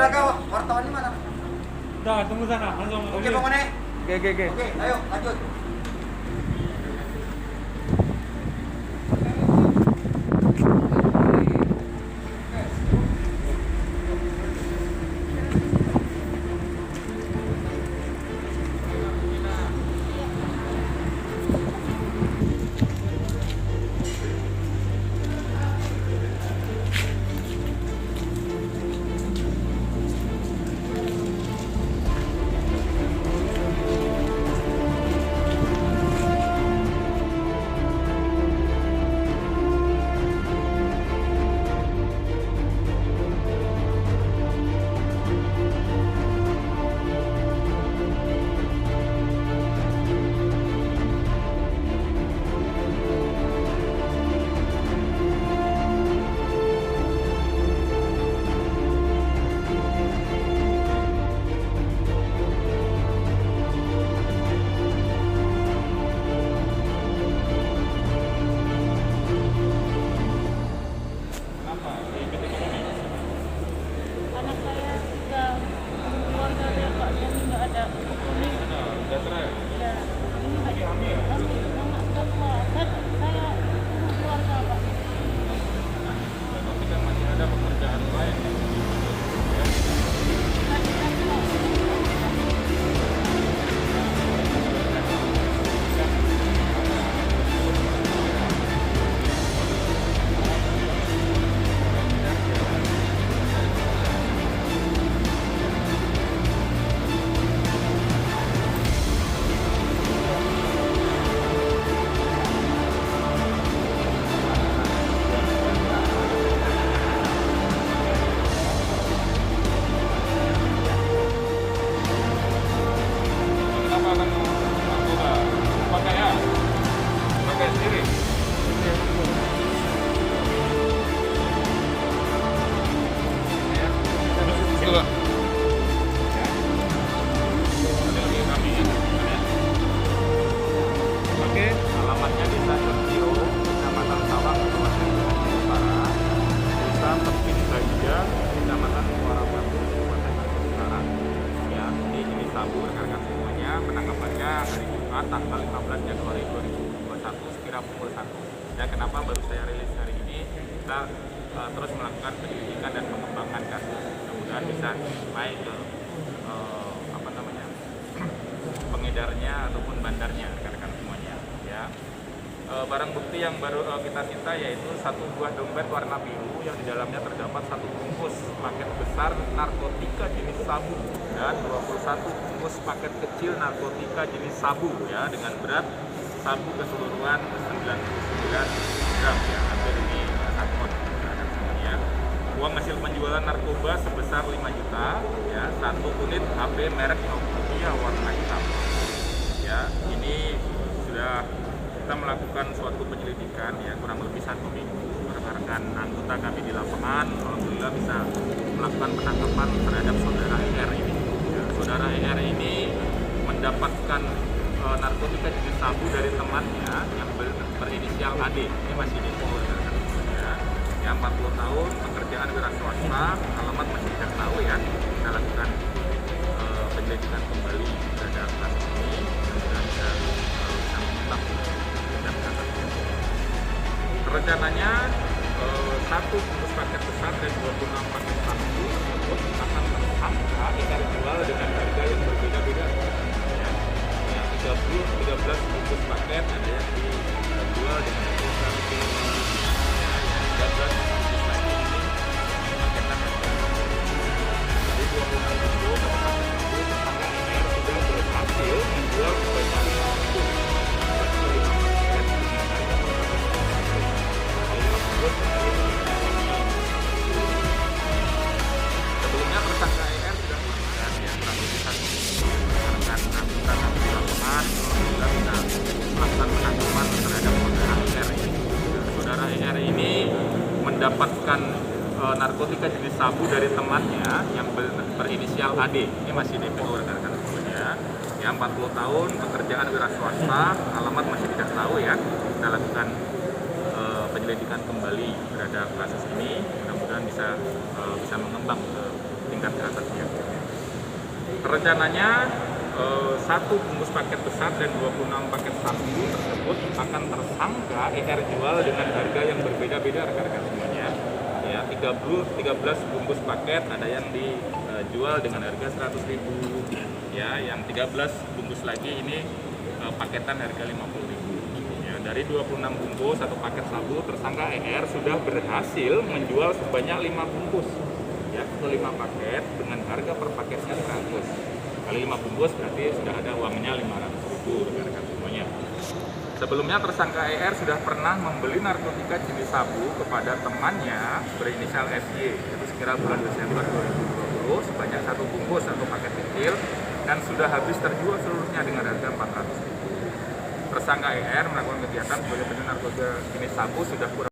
Sudah kau wartawan ini mana? Udah, tunggu sana, langsung. Oke, Bang Mane. Oke. Oke, ayo lanjut. Anak saya sudah keluarga dia Pak, yang nggak ada kuning. Udah cerai. Ya, ini anak tua. Saya keluarga Pak. Tapi kan masih ada pekerjaan lain. Kenapa akan narkoba? Pakai ya? Pakai sendiri? Ya. Itu Pak. Ini kami ya. Oke, alamatnya di Stasiun Tio, Kecamatan Sawang, Kabupaten Bandung Utara. Desa Tepin Baja, Kecamatan Muara Batu, Kabupaten Bandung Utara. Ya, ini jenis sabu rekan-rekan semuanya. Penangkapannya hari Jumat tanggal 15 Januari 2021 sekira pukul 1. Dan kenapa baru saya rilis hari ini? Kita terus melakukan penyelidikan dan pengembangan kasus. Mudah-mudahan bisa naik ke pengedarnya ataupun bandarnya rekan-rekan semuanya. Ya. Barang bukti yang baru kita sita yaitu satu buah dompet warna biru yang di dalamnya terdapat satu bungkus paket besar narkotika jenis sabu dan 21 bungkus paket kecil narkotika jenis sabu ya dengan berat sabu keseluruhan 99 gram ya, hampir ini 1 ton rekan semuanya. Uang hasil penjualan narkoba sebesar 5 juta ya, satu unit HP merek Nokia warna hitam. Ya, ini sudah kita melakukan suatu penyelidikan ya kurang lebih 1 minggu. Rekan-rekan anggota kami di lapangan alhamdulillah bisa melakukan penangkapan terhadap saudara ER ini. Ya, saudara ER ini mendapatkan narkotika jenis sabu dari temannya yang berinisial AD. Ini masih di rekan-rekan ya. Ya 40 tahun, pekerjaan wira swasta, alamat masih tidak tahu ya. Kita lakukan penyelidikan kembali terhadap kasus ini dan bisa mengungkap tindak pidana. Rencananya satu bungkus paket besar dan 26 paket sabu tersebut akan tersangka akan jual dengan harga yang berbeda-beda. Ya, yang 13 bungkus paket ada yang dijual dengan harga lebih tinggi. Ya, yang 13 bungkus paket ini paketan harga. Jadi 26 bungkus paket sabu tersangka ER sudah berhasil menjual sebanyak 5 bungkus. Sebelumnya tersangka ER sudah melakukan yang melakukan rekan anggota kami di lapangan sudah bisa melakukan penangkapan terhadap saudara ER ini. Saudara ER ini mendapatkan narkotika jenis sabu dari temannya yang berinisial AD. Ini masih DPO rekan-rekan semuanya. Ya 40 tahun, pekerjaan wira swasta, alamat masih tidak tahu ya. Kita lakukan penyelidikan kembali terhadap kasus ini, mudah-mudahan bisa mengembang ke tingkat dan ke atasnya. Rencananya satu bungkus paket besar dan 26 paket sabu tersebut akan tersangka ER jual dengan harga yang berbeda-beda rekan-rekan semuanya. Ya, 13 bungkus paket ada yang dijual dengan harga 100.000. Ya, yang 13 bungkus lagi ini paketan harga 50.000. Ya, dari 26 bungkus atau paket sabu, tersangka ER sudah berhasil menjual sebanyak 5 bungkus. Ya, atau 5 paket dengan harga per paketnya 100. Kali 5 bungkus berarti sudah ada uangnya 500.000 rekan-rekan semuanya. Sebelumnya tersangka ER sudah pernah membeli narkotika jenis sabu kepada temannya berinisial SY, itu sekira bulan Desember 2020 sebanyak 1 bungkus atau paket kecil dan sudah habis terjual seluruhnya dengan harga 400.000. Tersangka ER melakukan kegiatan sebagai penjual narkotika jenis sabu sudah kurang